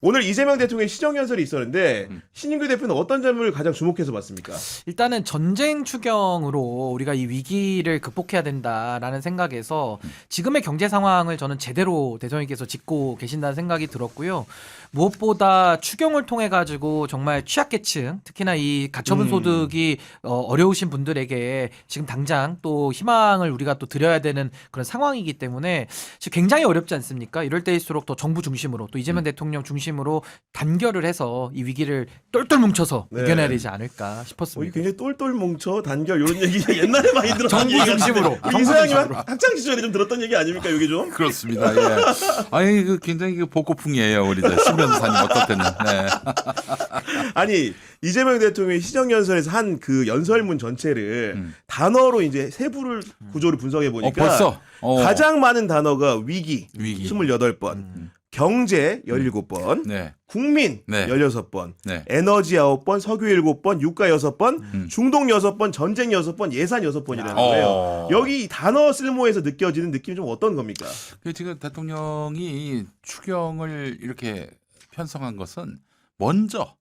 오늘 이재명 대통령의 시정연설이 있었는데 신인규 대표는 어떤 점을 가장 주목해서 봤습니까? 일단은 전쟁 추경으로 우리가 이 위기를 극복해야 된다라는 생각에서 지금의 경제 상황을 저는 제대로 대통령께서 짚고 계신다는 생각이 들었고요. 무엇보다 추경을 통해 가지고 정말 취약계층, 특히나 이 가처분 소득이 어려우신 분들에게 지금 당장 또 희망을 우리가 또 드려야 되는 그런 상황이기 때문에 지금 굉장히 어렵지 않습니까? 이럴 때일수록 더 정부 중심으로 또 이재명 대통령 중심으로 단결을 해서 이 위기를 똘똘 뭉쳐서 네. 이겨내야 되지 않을까 이게 싶었습니다. 굉장히 똘똘 뭉쳐 단결 이런 얘기 옛날에 많이 들었던 정부 얘기 중심으로. 같은데 우리 이사장님 학창 시절에 좀 들었던 얘기 아닙니까 이게 좀? 그렇습니다. 예. 아니 그 굉장히 그 복고풍이에요 우리 신 변호사님 어떨 때는. 네. 아니 이재명 대통령이 시정연설에서 한 그 연설문 전체를 단어로 이제 세부를 구조를 분석해 보니까 벌써 가장 많은 단어가 위기, 위기. 28번, 경제 17번, 네. 국민 네. 16번, 네. 에너지 9번, 석유 7번, 유가 6번, 중동 6번, 전쟁 6번, 예산 6번이라는 거예요. 여기 이 단어 쓸모에서 느껴지는 느낌이 좀 어떤 겁니까? 그 지금 대통령이 추경을 이렇게 편성한 것은 먼저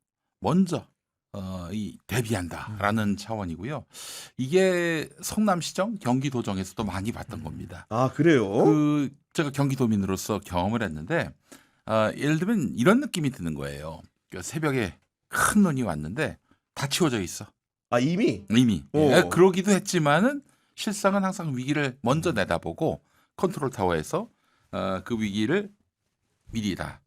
이 대비한다라는 차원이고요. 이게 성남시정, 경기도정에서도 많이 봤던 겁니다. 아 그래요? 그 제가 경기도민으로서 경험을 했는데 예를 들면 이런 느낌이 드는 거예요. 그 새벽에 큰 눈이 왔는데 다 치워져 있어. 아 이미? 이미. 어. 예, 그러기도 했지만은 실상은 항상 위기를 먼저 내다보고 컨트롤 타워에서 그 위기를 미리 다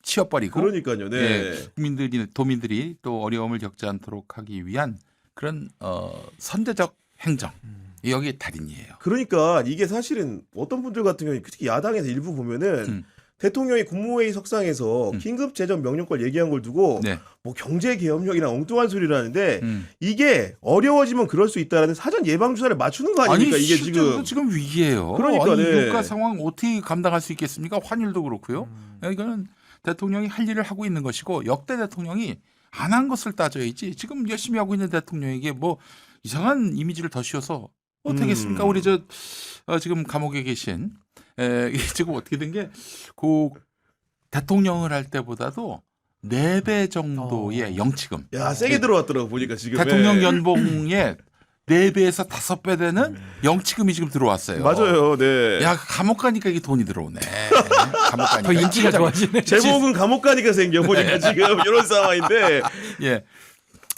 치워버리고 그러니까요. 네. 예, 도민들이 또 어려움을 겪지 않도록 하기 위한 그런 선제적 행정. 여기 달인이에요. 그러니까 이게 사실은 어떤 분들 같은 경우에 특히 야당에서 일부 보면은 대통령이 국무회의 석상에서 긴급 재정 명령권 얘기한 걸 두고 네. 뭐 경제 개혁력이나 엉뚱한 소리를 하는데 이게 어려워지면 그럴 수 있다라는 사전 예방 주사를 맞추는 거 아닙니까? 이게 지금 위기예요. 그러니까, 아니, 네. 유가 상황 어떻게 감당할 수 있겠습니까? 환율도 그렇고요. 이거는 대통령이 할 일을 하고 있는 것이고 역대 대통령이 안 한 것을 따져야지. 지금 열심히 하고 있는 대통령에게 뭐 이상한 이미지를 더 씌워서 어떻겠습니까? 우리 지금 감옥에 계신 이게 지금 어떻게 된 게 그 대통령을 할 때보다도 4배 정도의 영치금. 야 세게 들어왔더라고 보니까 지금 대통령 연봉의 4배에서 5배 되는 영치금이 지금 들어왔어요. 맞아요. 네. 야 감옥 가니까 이게 돈이 들어오네. 감옥 가니까. 더 인기가 좋아지네. 제목은 감옥 가니까 생겨 보니까 지금 이런 상황인데. 예.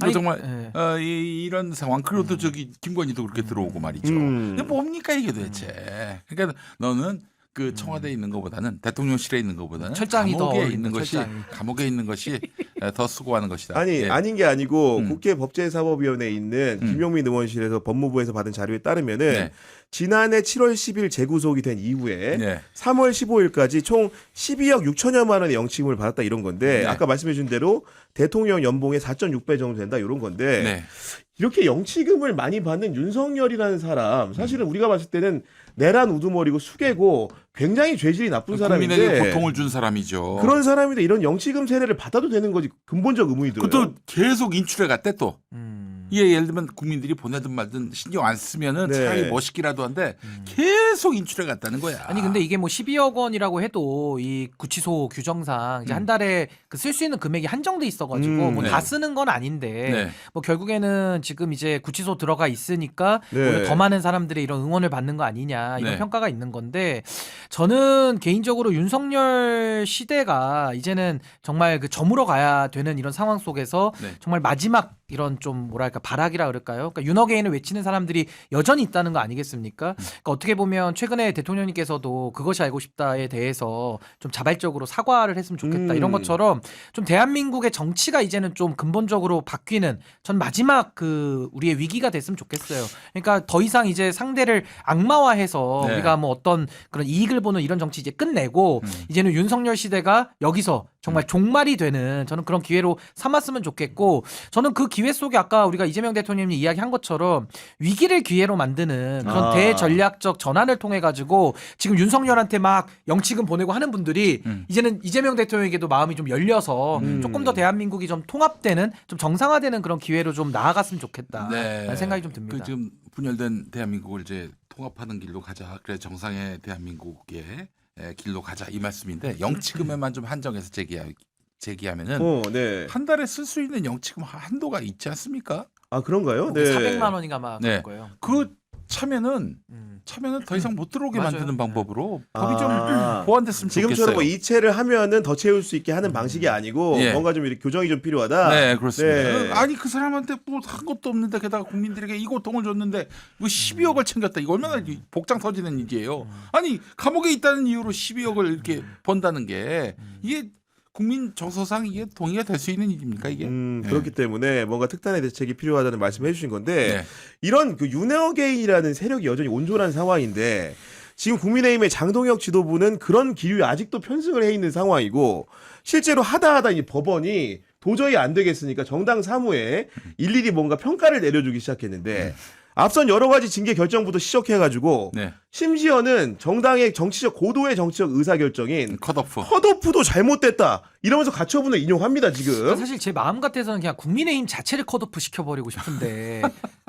아니, 정말 이런 상황. 그래도 저기 김건희도 그렇게 들어오고 말이죠. 근데 뭡니까 이게 도대체. 그러니까 너는 그 청와대에 있는 것보다는 대통령실에 있는 것보다는 철장이 더 감옥에 어울린다, 있는 것이 철장이. 감옥에 있는 것이 더 수고하는 것이다. 아니 예. 아닌 게 아니고 국회 법제사법위원회에 있는 김용민 의원실에서 법무부에서 받은 자료에 따르면은 네. 지난해 7월 10일 재구속이 된 이후에 네. 3월 15일까지 총 12억 6천여만 원의 영치금을 받았다 이런 건데 네. 아까 말씀해 준 대로 대통령 연봉의 4.6배 정도 된다 이런 건데 네. 이렇게 영치금을 많이 받는 윤석열이라는 사람 사실은 우리가 봤을 때는 내란 우두머리고 수개고 굉장히 죄질이 나쁜 국민에게 사람인데 고통을 준 사람이죠. 그런 사람인데 이런 영치금 세례를 받아도 되는 거지 근본적 의문이 들어요. 그것도 계속 인출해 갔대 또. 음. 예를 들면 국민들이 보내든 말든 신경 안 쓰면은 네. 차라리 멋있기라도 한데 계속 인출해 갔다는 거야. 아니 근데 이게 뭐 12억 원이라고 해도 이 구치소 규정상 이제 한 달에 그 쓸 수 있는 금액이 한정돼 있어가지고 뭐 네. 다 쓰는 건 아닌데 네. 뭐 결국에는 지금 이제 구치소 들어가 있으니까 네. 오히려 더 많은 사람들의 이런 응원을 받는 거 아니냐 이런 네. 평가가 있는 건데 저는 개인적으로 윤석열 시대가 이제는 정말 그 저물어 가야 되는 이런 상황 속에서 네. 정말 마지막 이런 좀 뭐랄까 발악이라 그럴까요? 그러니까 윤어게인을 외치는 사람들이 여전히 있다는 거 아니겠습니까? 그러니까 어떻게 보면 최근에 대통령님께서도 그것이 알고 싶다에 대해서 좀 자발적으로 사과를 했으면 좋겠다 이런 것처럼 좀 대한민국의 정치가 이제는 좀 근본적으로 바뀌는 전 마지막 그 우리의 위기가 됐으면 좋겠어요. 그러니까 더 이상 이제 상대를 악마화해서 네. 우리가 뭐 어떤 그런 이익을 보는 이런 정치 이제 끝내고 이제는 윤석열 시대가 여기서 정말 종말이 되는 저는 그런 기회로 삼았으면 좋겠고 저는 그 기회 속에 아까 우리가 이재명 대통령이 이야기한 것처럼 위기를 기회로 만드는 그런 대전략적 전환을 통해 가지고 지금 윤석열한테 막 영치금 보내고 하는 분들이 이제는 이재명 대통령에게도 마음이 좀 열려서 조금 더 대한민국이 좀 통합되는 좀 정상화되는 그런 기회로 좀 나아갔으면 좋겠다라는 생각이 좀 듭니다. 그 지금 분열된 대한민국을 이제 통합하는 길로 가자. 그래 정상의 대한민국에 길로 가자 이 말씀인데 영치금에만 좀 한정해서 제기하면은 네. 한 달에 쓸 수 있는 영치금 한도가 있지 않습니까? 아 그런가요? 네. 400만 원인가 막 네. 그럴 거예요. 그 차면은 더 이상 못 들어오게 맞아요. 만드는 방법으로 법이 좀 아. 보완됐으면 지금처럼 좋겠어요. 뭐 이체를 하면은 더 채울 수 있게 하는 방식이 아니고 예. 뭔가 좀 이렇게 교정이 좀 필요하다. 네, 그렇습니다. 네. 아니 그 사람한테 뭐 한 것도 없는데 게다가 국민들에게 이 고통을 줬는데 이거 12억을 챙겼다. 이거 얼마나 복장 터지는 일이에요. 아니 감옥에 있다는 이유로 12억을 이렇게 번다는 게 이게 국민 정서상 이게 동의가 될 수 있는 일입니까 이게? 그렇기 때문에 뭔가 특단의 대책이 필요하다는 말씀을 해주신 건데 네. 이런 그 윤핵관이라는 세력이 여전히 온존한 상황인데 지금 국민의힘의 장동혁 지도부는 그런 기류에 아직도 편승을 해 있는 상황이고 실제로 하다 이 법원이 도저히 안 되겠으니까 정당 사무에 일일이 뭔가 평가를 내려주기 시작했는데 앞선 여러 가지 징계 결정부터 시작해가지고 네. 심지어는 정당의 고도의 정치적 의사결정인 컷오프. 컷오프도 잘못됐다 이러면서 가처분을 인용합니다 지금. 사실 제 마음 같아서는 그냥 국민의힘 자체를 컷오프 시켜버리고 싶은데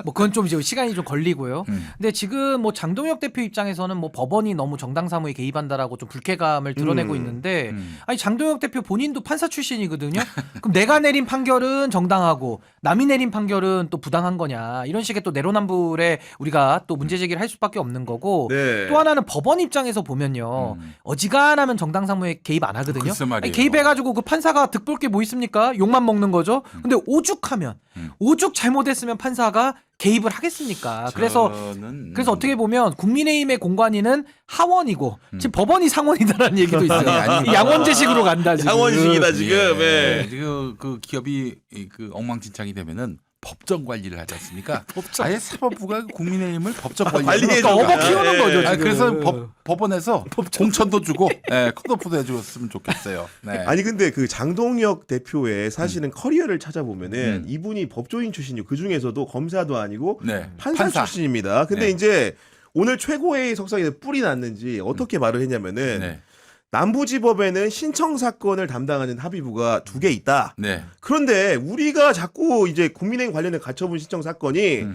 뭐 그건 좀 이제 시간이 좀 걸리고요. 근데 지금 뭐 장동혁 대표 입장에서는 뭐 법원이 너무 정당 사무에 개입한다라고 좀 불쾌감을 드러내고 있는데 아니 장동혁 대표 본인도 판사 출신이거든요. 그럼 내가 내린 판결은 정당하고 남이 내린 판결은 또 부당한 거냐 이런 식의 또 내로남불에 우리가 또 문제 제기를 할 수밖에 없는 거고 네. 또 하나는 법원 입장에서 보면요 어지간하면 정당 사무에 개입 안 하거든요. 글쎄 말이에요. 아니, 개입해가지고 그 판사가 득볼 게 뭐 있습니까? 욕만 먹는 거죠. 근데 오죽하면 오죽 잘못했으면 판사가 개입을 하겠습니까? 그래서 어떻게 보면 국민의힘의 공관위는 하원이고 지금 법원이 상원이다라는 얘기도 있어요. 아니, 양원제식으로 간다 지금. 양원식이다 지금. 예. 지금 그 기업이 그 엉망진창이 되면은 법정 관리를 하지 않습니까? 아예 사법부가 국민의힘을 법정 관리해 관리해서 그러니까 업어 키우는 거죠. 지금. 그래서 법원에서 공천도 주고 컷오프도 해줬으면 좋겠어요. 네. 아니 근데 그 장동혁 대표의 사실은 커리어를 찾아보면은 이분이 법조인 출신이고 그 중에서도 검사도 아니고 네. 판사 출신입니다. 근데 네. 이제 오늘 최고회의 석상에서 뿔이 났는지 어떻게 말을 했냐면은 네. 남부지법에는 신청 사건을 담당하는 합의부가 2개 있다. 네. 그런데 우리가 자꾸 이제 국민의힘 관련된 가처분 신청 사건이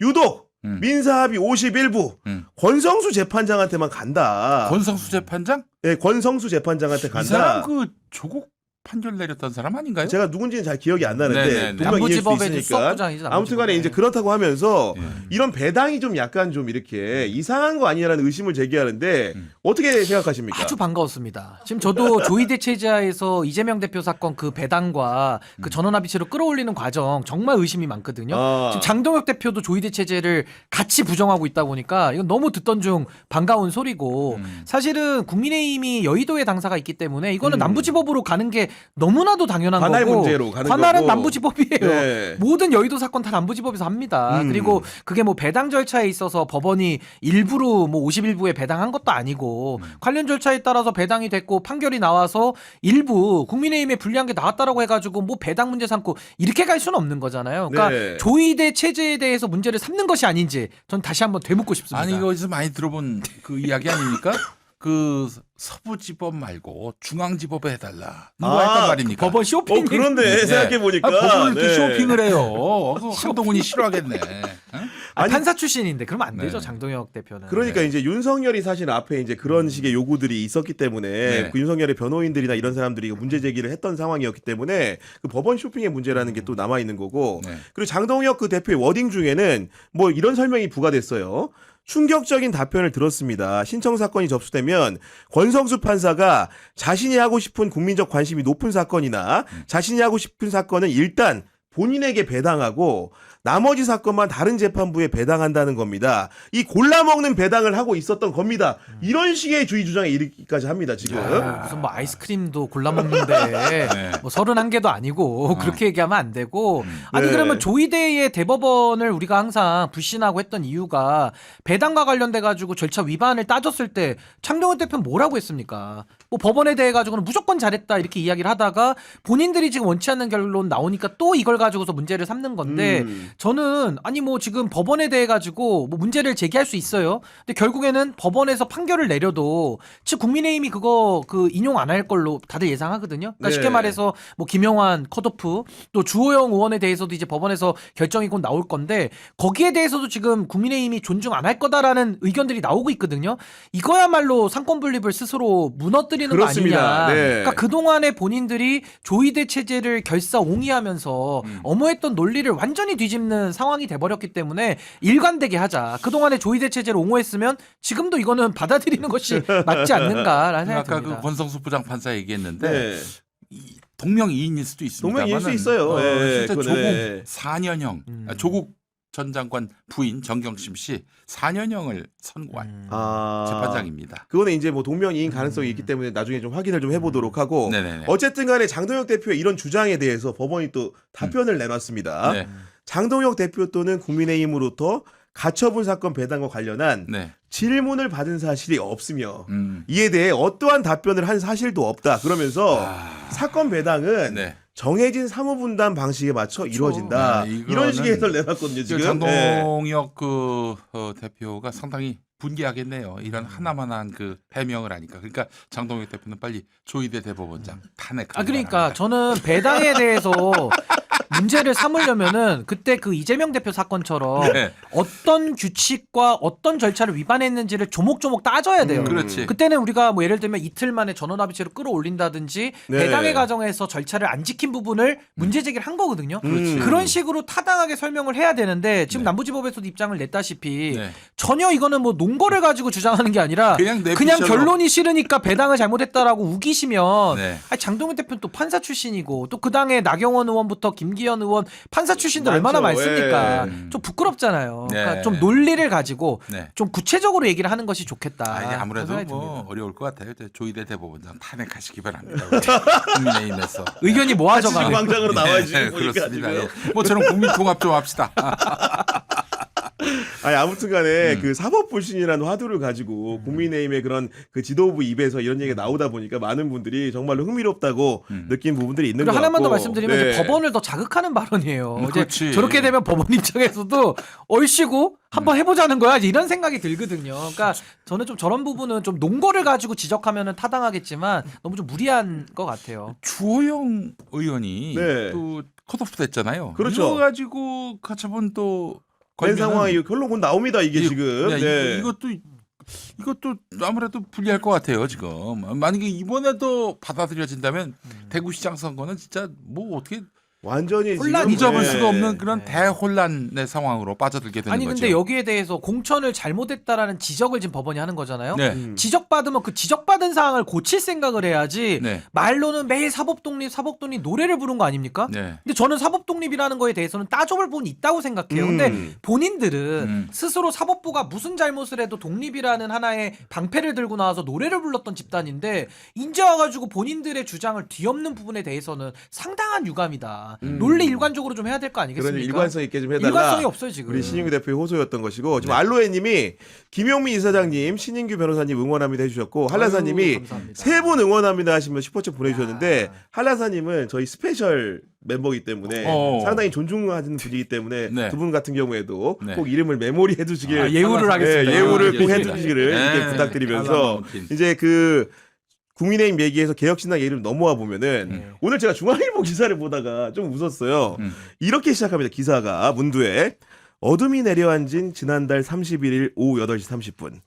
유독 민사합의 51부 권성수 재판장한테만 간다. 권성수 재판장? 네, 권성수 재판장한테 이 간다. 사람 그 조국 판결 내렸던 사람 아닌가요? 제가 누군지는 잘 기억이 안 나는데 네네네. 분명 이길 수 남부지법의 있으니까. 수석부장이죠, 아무튼간에 남부지법에. 이제 그렇다고 하면서 이런 배당이 좀 약간 좀 이렇게 이상한 거 아니냐라는 의심을 제기하는데 어떻게 생각하십니까? 아주 반가웠습니다. 지금 저도 조이대 체제하에서 이재명 대표 사건 그 배당과 그 전원합의체로 끌어올리는 과정 정말 의심이 많거든요. 아. 지금 장동혁 대표도 조이대 체제를 같이 부정하고 있다 보니까 이건 너무 듣던 중 반가운 소리고 사실은 국민의힘이 여의도에 당사가 있기 때문에 이거는 남부지법으로 가는 게 너무나도 당연한 관할 거고 문제로 가는 관할은 거고. 남부지법이에요. 네. 모든 여의도 사건 다 남부지법에서 합니다. 그리고 그게 뭐 배당 절차에 있어서 법원이 일부로 뭐 51부에 배당한 것도 아니고 관련 절차에 따라서 배당이 됐고 판결이 나와서 일부 국민의힘에 불리한 게 나왔다라고 해가지고 뭐 배당 문제 삼고 이렇게 갈 수는 없는 거잖아요. 그러니까 네. 조이대 체제에 대해서 문제를 삼는 것이 아닌지 전 다시 한번 되묻고 싶습니다. 아니 이거 어디서 많이 들어본 그 이야기 아닙니까? 그 서부지법 말고 중앙지법에 해달라. 누가 했단 말입니까? 법원 쇼핑. 그런데 생각해 보니까 법원을 이렇게 쇼핑을 해요. 한동훈이 싫어하겠네. 응? 아니, 판사 출신인데 그러면 안 되죠. 네. 장동혁 대표는. 그러니까 이제 윤석열이 사실 앞에 이제 그런 식의 요구들이 있었기 때문에 네. 그 윤석열의 변호인들이나 이런 사람들이 문제 제기를 했던 상황이었기 때문에 그 법원 쇼핑의 문제라는 게 또 남아 있는 거고 네. 그리고 장동혁 그 대표의 워딩 중에는 뭐 이런 설명이 부과됐어요. 충격적인 답변을 들었습니다. 신청 사건이 접수되면 권성수 판사가 자신이 하고 싶은 국민적 관심이 높은 사건이나 자신이 하고 싶은 사건은 일단 본인에게 배당하고 나머지 사건만 다른 재판부에 배당한다는 겁니다. 이 골라먹는 배당을 하고 있었던 겁니다. 이런 식의 주의 주장에 이르기까지 합니다. 지금. 무슨 뭐 아이스크림도 골라 먹는데 뭐 31개도 아니고 그렇게 얘기하면 안 되고 아니 네. 그러면 조이대의 대법원을 우리가 항상 불신하고 했던 이유가 배당과 관련돼 가지고 절차 위반을 따졌을 때 장동훈 대표는 뭐라고 했습니까? 뭐 뭐 법원에 대해 가지고는 무조건 잘했다 이렇게 이야기를 하다가 본인들이 지금 원치 않는 결론 나오니까 또 이걸 가지고서 문제를 삼는 건데 저는 아니 뭐 지금 법원에 대해 가지고 뭐 문제를 제기할 수 있어요. 근데 결국에는 법원에서 판결을 내려도 즉 국민의힘이 그거 그 인용 안 할 걸로 다들 예상하거든요. 그러니까 네. 쉽게 말해서 뭐 김영환 컷오프 또 주호영 의원에 대해서도 이제 법원에서 결정이 곧 나올 건데 거기에 대해서도 지금 국민의힘이 존중 안 할 거다라는 의견들이 나오고 있거든요. 이거야말로 상권 분립을 스스로 무너뜨리는 그렇습니다. 거 아니냐. 네. 그러니까 그동안에 본인들이 조이대 체제를 결사옹이하면서 엄호했던 논리를 완전히 뒤집는 상황이 돼버렸기 때문에 일관되게 하자. 그동안에 조이대 체제를 옹호했으면 지금도 이거는 받아들이는 것이 맞지 않는가라는 생각이 아까 듭니다. 그 권성수 부장판사 얘기했는데 네. 이 동명이인일 수도 있습니다. 동명이인일 수 있어요. 네, 실제 그거는, 조국 네. 4년형, 조국 전 장관 부인 정경심 씨 4년형을 선고한 재판장입니다. 그거는 이제 뭐 동명이인 가능성이 있기 때문에 나중에 좀 확인을 좀 해보도록 하고 네네네. 어쨌든 간에 장동혁 대표의 이런 주장에 대해서 법원이 또 답변을 내놨습니다. 네. 장동혁 대표 또는 국민의힘으로부터 가처분 사건 배당과 관련한 네. 질문을 받은 사실이 없으며 이에 대해 어떠한 답변을 한 사실도 없다. 그러면서 사건 배당은 네. 정해진 사무분담 방식에 맞춰 이루어진다. 네, 이거는 이런 식의 해설을 내놨거든요. 지금. 장동혁 대표가 상당히 분개하겠네요. 이런 하나만한 그 해명을 하니까. 그러니까 장동혁 대표는 빨리 조희대 대법원장 탄핵하기 그러니까 바랍니다. 저는 배당에 대해서 문제를 삼으려면은 그때 그 이재명 대표 사건처럼 네. 어떤 규칙과 어떤 절차를 위반했는지를 조목조목 따져야 돼요. 그렇지. 그때는 우리가 뭐 예를 들면 이틀 만에 전원합의체로 끌어올린다든지 네. 배당의 과정에서 절차를 안 지킨 부분을 문제 제기를 한 거거든요. 그렇지. 그런 식으로 타당하게 설명을 해야 되는데 지금 네. 남부지법에서도 입장을 냈다시피 네. 전혀 이거는 뭐 논거를 가지고 주장하는 게 아니라 그냥 내 그냥 피셜로. 결론이 싫으니까 배당을 잘못했다라고 우기시면 네. 아니, 장동현 대표는 또 판사 출신이고 또 그 당에 나경원 의원부터 김기현 의원 판사 출신들 많죠. 얼마나 많습니까? 예. 좀 부끄럽잖아요. 네. 그러니까 좀 논리를 가지고 네. 좀 구체적으로 얘기를 하는 것이 좋겠다. 이제 아무래도 그런 생각이 뭐 듭니다. 어려울 것 같아요. 조희대 대법원장 탄핵하시기 바랍니다. 국민의힘에서. 의견이 모아져가. 지금 광장으로 나와야지. 네, 보니까 그렇습니다. 지금. 예. 모처럼 국민 통합 좀 합시다. 아니 아무튼간에 그 사법 불신이라는 화두를 가지고 국민의힘의 그런 그 지도부 입에서 이런 얘기가 나오다 보니까 많은 분들이 정말로 흥미롭다고 느낀 부분들이 있는 것 그리고 같고. 하나만 더 말씀드리면 네. 이제 법원을 더 자극하는 발언이에요. 이제 그렇지. 저렇게 되면 법원 입장에서도 얼씨구 한번 해보자는 거야 이제 이런 생각이 들거든요. 그러니까 저는 좀 저런 부분은 좀 논거를 가지고 지적하면 타당하겠지만 너무 좀 무리한 것 같아요. 주호영 의원이 네. 또 컷오프 됐잖아요. 그렇죠. 이거 가지고 가처분 또 된 걸면은 상황이 결론 곧 나옵니다. 이게 지금. 야, 네. 이것도 아무래도 불리할 것 같아요 지금. 만약에 이번에도 받아들여진다면 대구시장 선거는 진짜 뭐 어떻게 완전히 혼란이 지금, 잊어볼 네. 수가 없는 그런 대혼란의 상황으로 빠져들게 되는 아니 거죠. 근데 여기에 대해서 공천을 잘못했다라는 지적을 지금 법원이 하는 거잖아요. 네. 지적받으면 그 지적받은 사항을 고칠 생각을 해야지 네. 말로는 매일 사법독립 노래를 부른 거 아닙니까? 네. 근데 저는 사법독립이라는 거에 대해서는 따져볼 부분이 있다고 생각해요. 근데 본인들은 스스로 사법부가 무슨 잘못을 해도 독립이라는 하나의 방패를 들고 나와서 노래를 불렀던 집단인데 이제 와가지고 본인들의 주장을 뒤엎는 부분에 대해서는 상당한 유감이다. 논리 일관적으로 좀 해야 될 거 아니겠습니까? 그런 일관성 있게 좀 해달라. 일관성이 없어요 지금. 우리 신인규 대표의 호소였던 것이고 지금 알로에님이 김용민 이사장님, 신인규 변호사님 응원합니다 해주셨고 한라사님이 감사합니다. 세 분 응원합니다 하시면 슈퍼챗 보내주셨는데 한라사님은 저희 스페셜 멤버이기 때문에 상당히 존중하는 분이기 때문에 네. 두 분 같은 경우에도 네. 꼭 이름을 메모리 해두시길 예우를 하겠습니다. 예우를 꼭 알겠습니다. 해두시기를 네. 이렇게 부탁드리면서 알라마운틴. 이제 그 국민의힘 얘기에서 개혁신당 얘기를 넘어와 보면은 오늘 제가 중앙일보 기사를 보다가 좀 웃었어요. 이렇게 시작합니다. 기사가 문두에 어둠이 내려앉은 지난달 31일 오후 8시 30분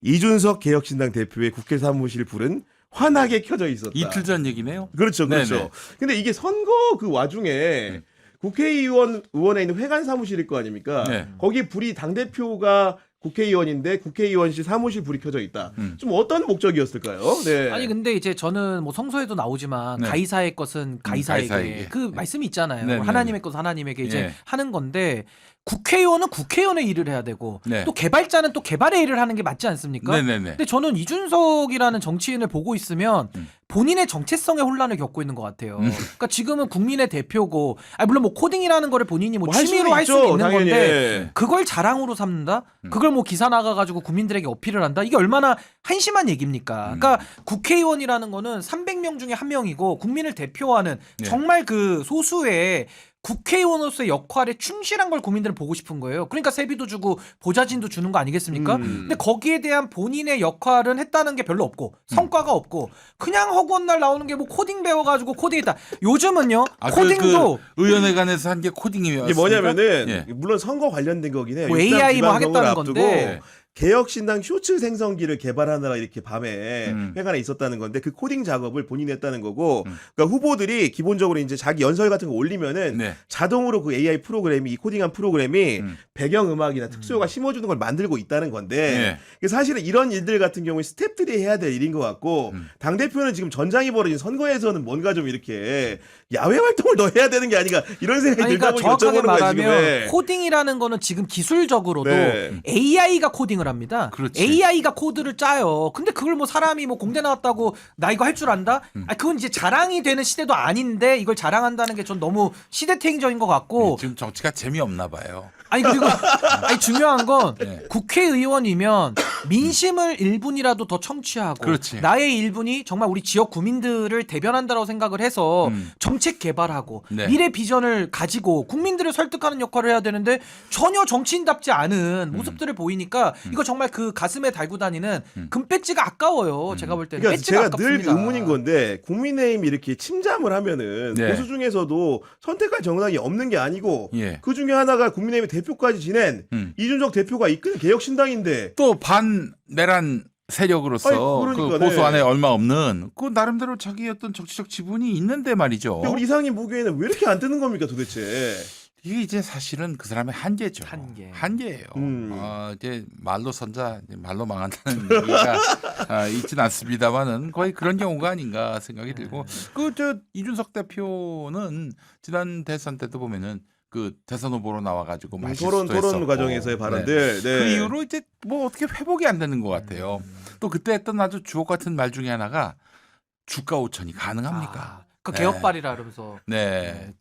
이준석 개혁신당 대표의 국회 사무실 불은 환하게 켜져 있었다. 이틀 전 얘기네요. 그렇죠, 그렇죠. 네네. 근데 이게 선거 그 와중에 국회의원에 있는 회관 사무실일 거 아닙니까? 네. 거기 불이 당 대표가 국회의원인데 국회의원실 사무실 불이 켜져 있다. 좀 어떤 목적이었을까요? 네. 아니 근데 이제 저는 뭐 성서에도 나오지만 네. 가이사의 것은 가이사에게 가이사에게. 그 말씀이 있잖아요. 네, 네, 하나님의 것은 하나님에게 이제 네. 하는 건데 국회의원은 국회의원의 일을 해야 되고 네. 또 개발자는 또 개발의 일을 하는 게 맞지 않습니까? 네네네. 근데 저는 이준석이라는 정치인을 보고 있으면 본인의 정체성의 혼란을 겪고 있는 것 같아요. 그러니까 지금은 국민의 대표고, 물론 뭐 코딩이라는 거를 본인이 뭐 할 취미로 수는 할 수 있죠, 있는 당연히. 건데 그걸 자랑으로 삼는다? 그걸 뭐 기사 나가가지고 국민들에게 어필을 한다? 이게 얼마나 한심한 얘기입니까? 그러니까 국회의원이라는 거는 300명 중에 한 명이고 국민을 대표하는 네. 정말 그 소수의 국회의원으로서의 역할에 충실한 걸 국민들은 보고 싶은 거예요. 그러니까 세비도 주고 보좌진도 주는 거 아니겠습니까? 근데 거기에 대한 본인의 역할은 했다는 게 별로 없고 성과가 없고 그냥 허구한 날 나오는 게 뭐 코딩 배워가지고 코딩했다. 요즘은요 코딩도 그 의원회관에서 한 게 코딩이었습니까? 이게 뭐냐면은 예. 물론 선거 관련된 거긴 해요. 뭐 육상 AI 뭐 지방선거를 하겠다는 앞두고 건데. 개혁신당 쇼츠 생성기를 개발하느라 이렇게 밤에 음. 회관에 있었다는 건데 그 코딩 작업을 본인이 했다는 거고 그러니까 후보들이 기본적으로 이제 자기 연설 같은 거 올리면은 네. 자동으로 그 AI 프로그램이 이 코딩한 프로그램이 음. 배경음악이나 특수효과 심어주는 걸 만들고 있다는 건데 네. 사실은 이런 일들 같은 경우에 스태프들이 해야 될 일인 것 같고 당대표는 지금 전장이 벌어진 선거에서는 뭔가 좀 이렇게 야외 활동을 더 해야 되는 게 아닌가 이런 생각이 아니, 들다 그러니까 보니 정확하게 여쭤보는 거야 지금. 말하면 네. 코딩이라는 거는 지금 기술적으로도 네. AI가 코딩을 합니다. 그렇지. AI가 코드를 짜요. 근데 그걸 뭐 사람이 뭐 공대 나왔다고 나 이거 할 줄 안다? 그건 이제 자랑이 되는 시대도 아닌데 이걸 자랑한다는 게 전 너무 시대퇴행적인 것 같고 지금 정치가 재미없나 봐요. 아니 그리고 아니 중요한 건 네. 국회의원이면 민심을 1분이라도 더 청취하고 그렇지. 나의 1분이 정말 우리 지역 구민들을 대변한다고 생각을 해서 음. 정책 개발하고 네. 미래 비전을 가지고 국민들을 설득하는 역할을 해야 되는데 전혀 정치인답지 않은 모습들을 보이니까 이거 정말 그 가슴에 달고 다니는 금배지가 아까워요. 제가 볼 때는 그러니까 배지가 제가 늘 아깝습니다. 의문인 건데 국민의힘이 이렇게 침잠을 하면은 네. 보수 중에서도 선택할 정당이 없는 게 아니고 예. 그 중에 하나가 국민의힘 대표까지 지낸 이준석 대표가 이끄는 개혁신당인데 또 반내란 세력으로서 아니, 그러니까, 그 보수 네. 안에 얼마 없는 그 나름대로 자기 어떤 정치적 지분이 있는데 말이죠. 근데 우리 이상님 보기에는 왜 이렇게 안 뜨는 겁니까 도대체? 이게 이제 사실은 그 사람의 한계죠. 한계. 한계예요. 음. 이제 말로 선자, 이제 말로 망한다는 얘기가 있진 않습니다만은 거의 그런 경우가 아닌가 생각이 들고 그 저 이준석 대표는 지난 대선 때도 보면은 그 대선 후보로 나와가지고 토론 과정에서의 발언들. 네. 그 이후로 이제 뭐 어떻게 회복이 안 되는 것 같아요. 또 그때 했던 아주 주옥 같은 말 중에 하나가 주가 5천이 가능합니까? 그 네. 개혁발이라 그러면서 네.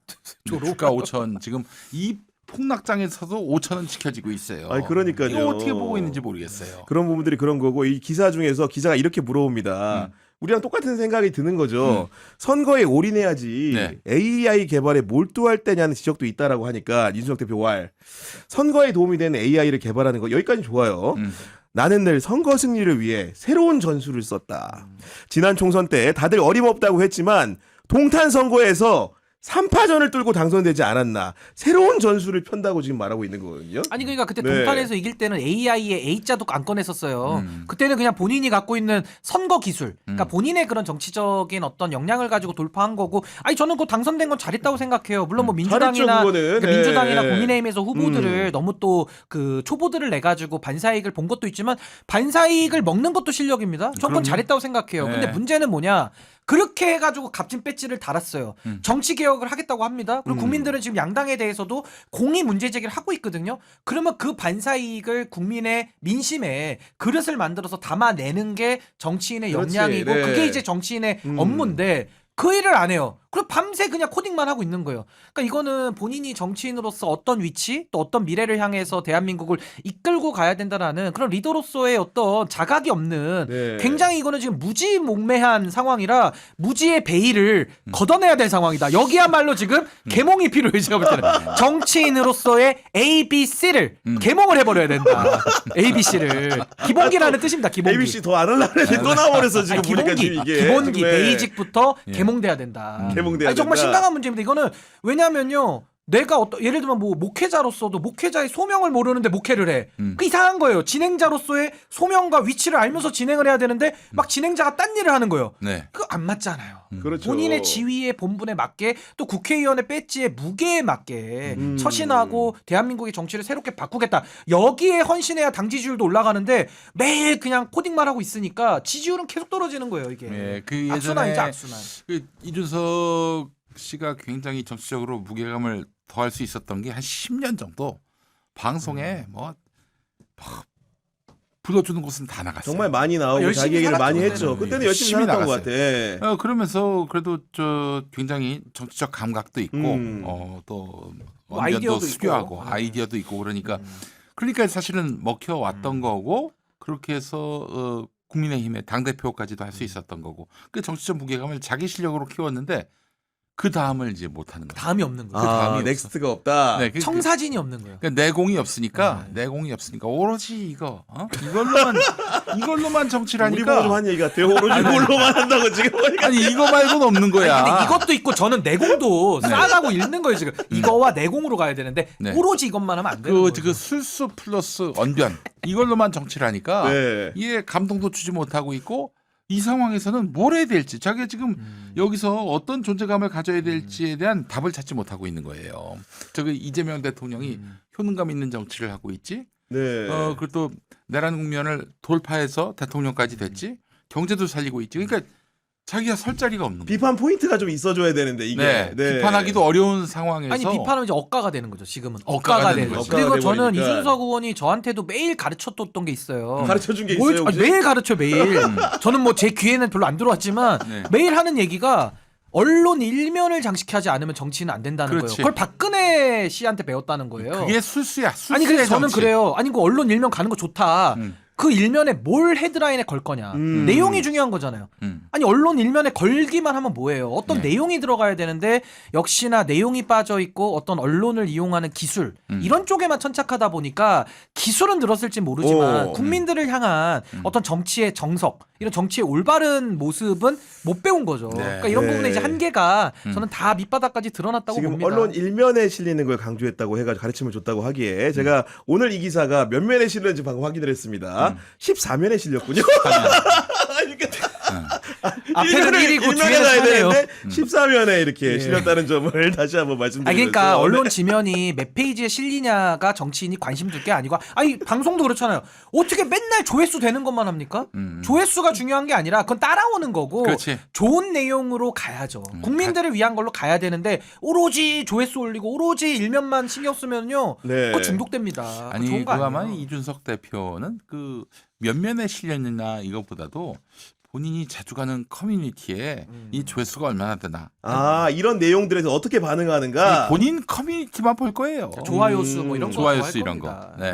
조로. 주가 5천 지금 이 폭락장에서도 5천은 지켜지고 있어요. 아니, 그러니까요. 이거 어떻게 보고 있는지 모르겠어요. 그런 부분들이 그런 거고 이 기사 중에서 기자가 이렇게 물어봅니다. 우리랑 똑같은 생각이 드는 거죠. 선거에 올인해야지 네. AI 개발에 몰두할 때냐는 지적도 있다라고 하니까 이준석 대표 왈 선거에 도움이 되는 AI를 개발하는 거 여기까지 좋아요. 나는 늘 선거 승리를 위해 새로운 전술을 썼다. 지난 총선 때 다들 어림없다고 했지만 동탄 선거에서 3파전을 뚫고 당선되지 않았나. 새로운 전술을 편다고 지금 말하고 있는 거거든요. 아니 그러니까 그때 네. 동탄에서 이길 때는 AI의 A자도 안 꺼냈었어요. 그때는 그냥 본인이 갖고 있는 선거 기술, 그러니까 본인의 그런 정치적인 어떤 역량을 가지고 돌파한 거고, 아니 저는 그 당선된 건 잘했다고 생각해요. 물론 뭐 민주당이나 잘했죠, 그거는. 그러니까 네. 민주당이나 국민의힘에서 후보들을 너무 또 그 초보들을 내 가지고 반사이익을 본 것도 있지만 반사이익을 먹는 것도 실력입니다. 전 그건 그럼요. 잘했다고 생각해요. 근데 네. 문제는 뭐냐? 그렇게 해가지고 값진 배지를 달았어요. 정치 개혁을 하겠다고 합니다. 그리고 국민들은 지금 양당에 대해서도 공의 문제 제기를 하고 있거든요. 그러면 그 반사이익을 국민의 민심에 그릇을 만들어서 담아내는 게 정치인의 그렇지, 역량이고 네. 그게 이제 정치인의 업무인데 그 일을 안 해요. 그리고 밤새 그냥 코딩만 하고 있는 거예요. 그러니까 이거는 본인이 정치인으로서 어떤 위치 또 어떤 미래를 향해서 대한민국을 이끌고 가야 된다라는 그런 리더로서의 어떤 자각이 없는 네. 굉장히 이거는 지금 무지몽매한 상황이라 무지의 베일을 걷어내야 될 상황이다. 여기야말로 지금 개몽이 필요해요. 제가 볼 때는 정치인으로서의 ABC를 개몽을 해버려야 된다. ABC를 기본기라는 뜻입니다. 기본기. ABC 더 안 하려고 했는데 또 나와버렸어 지금 아니, 보니까 기본기, 지금 이게. 기본기, 네. 베이직부터 개몽돼야 된다. 개몽돼야 아니, 정말 된다. 심각한 문제입니다. 이거는 왜냐하면요. 내가 예를 들면 뭐 목회자로서도 목회자의 소명을 모르는데 목회를 해. 그 이상한 거예요. 진행자로서의 소명과 위치를 알면서 진행을 해야 되는데 막 진행자가 딴 일을 하는 거예요. 네. 그거 안 맞잖아요. 그렇죠. 본인의 지위의 본분에 맞게 또 국회의원의 배지의 무게에 맞게 처신하고 대한민국의 정치를 새롭게 바꾸겠다. 여기에 헌신해야 당 지지율도 올라가는데 매일 그냥 코딩만 하고 있으니까 지지율은 계속 떨어지는 거예요. 이게 예, 그 예전에 악순환이죠, 악순환. 그 이준석 씨가 굉장히 정치적으로 무게감을 더할 수 있었던 게 한 10년 정도 방송에 뭐 불러주는 곳은 다 나갔어요. 정말 많이 나오고 열심히 자기 얘기를 많이 살았죠, 했죠. 그때는. 그때는 열심히 열심히 살았던 것 같아. 그러면서 그래도 저 굉장히 정치적 감각도 있고 또 뭐 언변도 아이디어도 수교하고 있고. 아이디어도 있고 그러니까 사실은 먹혀왔던 거고 그렇게 해서 국민의힘의 당대표까지도 할 수 있었던 거고 그 정치적 무게감을 자기 실력으로 키웠는데 그 다음을 이제 못하는 거예요. 다음이 없는 거예요. 다음이 없어. 넥스트가 없다. 네, 청사진이 없는 거예요. 그러니까 내공이 없으니까 오로지 이거 이걸로만 정치를 우리 보고 좀 하니까 한 얘기 같아요. 오로지 뭘로만 한다고 지금 보니까. 아니 이거 말고는 없는 거야. 근데 이것도 있고 저는 내공도 네. 쌓아가고 있는 거예요 지금. 이거와 내공으로 가야 되는데 네. 오로지 이것만 하면 안 되는 거예요. 그 술수 플러스 언변 이걸로만 정치를 하니까 네. 이게 감동도 주지 못하고 있고 이 상황에서는 뭘 해야 될지 자기가 지금 여기서 어떤 존재감을 가져야 될지에 대한 답을 찾지 못하고 있는 거예요. 저기 이재명 대통령이 효능감 있는 정치를 하고 있지. 네. 그리고 또 내란 국면을 돌파해서 대통령까지 됐지. 경제도 살리고 있지. 그러니까 자기가 설 자리가 없는 거예요. 비판 포인트가 좀 있어줘야 되는데 이게. 네. 네. 비판하기도 어려운 상황에서 아니 비판하면 이제 억가가 되는 거죠 지금은. 억가가 억가가 되는 되는 거지. 거죠. 그리고 억가가 저는 돼버리니까. 이준석 의원이 저한테도 매일 가르쳐줬던 게 있어요. 가르쳐 준 게 뭘- 있어요. 아니, 혹시? 매일 가르쳐 매일. 저는 뭐 제 귀에는 별로 안 들어왔지만 네. 매일 하는 얘기가 언론 일면을 장식하지 않으면 정치는 안 된다는 그렇지. 거예요. 그걸 박근혜 씨한테 배웠다는 거예요. 그게 술수야. 술수의 아니 그래서 저는 정치. 그래요. 아니 그 언론 일면 가는 거 좋다. 음. 그 일면에 뭘 헤드라인에 걸 거냐. 내용이 중요한 거잖아요. 아니 언론 일면에 걸기만 하면 뭐예요? 어떤 네. 내용이 들어가야 되는데 역시나 내용이 빠져 있고 어떤 언론을 이용하는 기술 이런 쪽에만 천착하다 보니까 기술은 늘었을지 모르지만 오. 국민들을 향한 어떤 정치의 정석 이런 정치의 올바른 모습은 못 배운 거죠. 네. 그러니까 이런 네. 부분에 이제 한계가 저는 다 밑바닥까지 드러났다고 지금 봅니다. 언론 일면에 실리는 걸 강조했다고 해가지고 가르침을 줬다고 하기에 제가 오늘 이 기사가 몇 면에 실렸는지 방금 확인을 했습니다. 14면에 실렸군요. 앞에는 1이고 일면에 뒤에는 가야 4네요. 되는데 14면에 이렇게 예. 실렸다는 점을 다시 한번 말씀드리면서. 아 그러니까 언론 지면이 몇 페이지에 실리냐가 정치인이 관심 둘 게 아니고 아니 방송도 그렇잖아요. 어떻게 맨날 조회수 되는 것만 합니까? 조회수가 중요한 게 아니라 그건 따라오는 거고 그렇지. 좋은 내용으로 가야죠. 국민들을 위한 걸로 가야 되는데 오로지 조회수 올리고 오로지 일면만 신경 쓰면요. 네. 그거 중독됩니다. 그거 아니 좋은 거 그가만 아니에요. 이준석 대표는 그 몇 면에 실렸느냐 이것보다도 본인이 자주 가는 커뮤니티에 이 조회수가 얼마나 되나. 아 이런 내용들에서 어떻게 반응하는가. 본인 커뮤니티만 볼 거예요. 좋아요 수 뭐 이런 거 좋아요 좋아할 수 이런 거. 겁니다. 네.